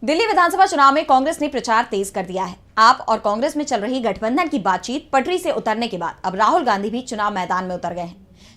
दिल्ली विधानसभा चुनाव में कांग्रेस ने प्रचार तेज कर दिया है। आप और कांग्रेस में चल रही गठबंधन की बातचीत पटरी से उतरने के बाद अब राहुल गांधी भी चुनाव मैदान में उतर गए हैं,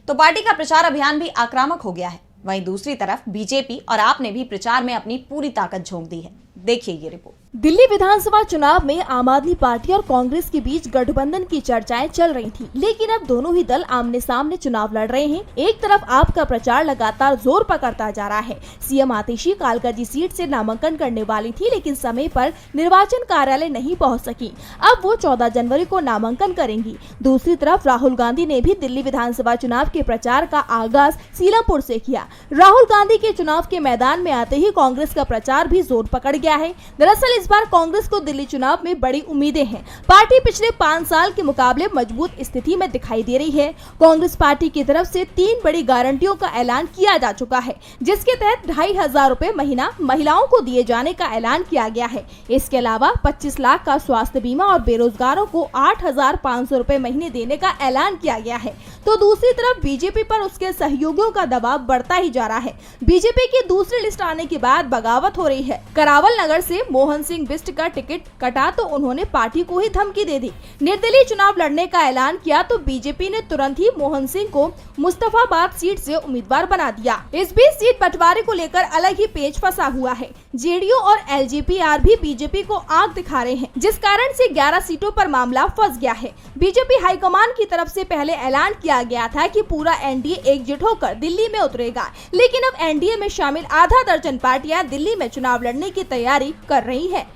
तो पार्टी का प्रचार अभियान भी आक्रामक हो गया है। वहीं दूसरी तरफ बीजेपी और आप ने भी प्रचार में अपनी पूरी ताकत झोंक दी है। देखिए ये रिपोर्ट। दिल्ली विधानसभा चुनाव में आम आदमी पार्टी और कांग्रेस के बीच गठबंधन की चर्चाएं चल रही थी, लेकिन अब दोनों ही दल आमने सामने चुनाव लड़ रहे हैं। एक तरफ आप का प्रचार लगातार जोर पकड़ता जा रहा है। सीएम आतिशी कालकाजी सीट से नामांकन करने वाली थी, लेकिन समय पर निर्वाचन कार्यालय नहीं पहुंच सकी। अब वो 14 जनवरी को नामांकन करेंगी। दूसरी तरफ राहुल गांधी ने भी दिल्ली विधानसभा चुनाव के प्रचार का आगाज सीलमपुर से किया। राहुल गांधी के चुनाव के मैदान में आते ही कांग्रेस का प्रचार भी जोर पकड़ गया है। दरअसल इस बार कांग्रेस को दिल्ली चुनाव में बड़ी उम्मीदें हैं। पार्टी पिछले 5 साल के मुकाबले मजबूत स्थिति में दिखाई दे रही है। कांग्रेस पार्टी की तरफ से 3 बड़ी गारंटियों का ऐलान किया जा चुका है, जिसके तहत 2500 रुपए महीना महिलाओं को दिए जाने का ऐलान किया गया है। इसके अलावा 25 लाख का स्वास्थ्य बीमा और बेरोजगारों को 8500 रुपए महीने देने का ऐलान किया गया है। तो दूसरी तरफ बीजेपी पर उसके सहयोगियों का दबाव बढ़ता ही जा रहा है। बीजेपी की दूसरी लिस्ट आने के बाद बगावत हो रही है। करावल नगर से मोहन सिंह बिष्ट का टिकट कटा तो उन्होंने पार्टी को ही धमकी दे दी। निर्दलीय चुनाव लड़ने का ऐलान किया तो बीजेपी ने तुरंत ही मोहन सिंह को मुस्तफाबाद सीट से उम्मीदवार बना दिया। इस बीच सीट बंटवारे को लेकर अलग ही पेच फंसा हुआ है। जेडीयू और एलजेपीआर भी बीजेपी को आंख दिखा रहे हैं, जिस कारण से 11 सीटों पर मामला फंस गया है। बीजेपी हाईकमान की तरफ से पहले ऐलान किया गया था कि पूरा एनडीए एकजुट होकर दिल्ली में उतरेगा, लेकिन अब एनडीए में शामिल आधा दर्जन पार्टियां दिल्ली में चुनाव लड़ने की तैयारी कर रही है।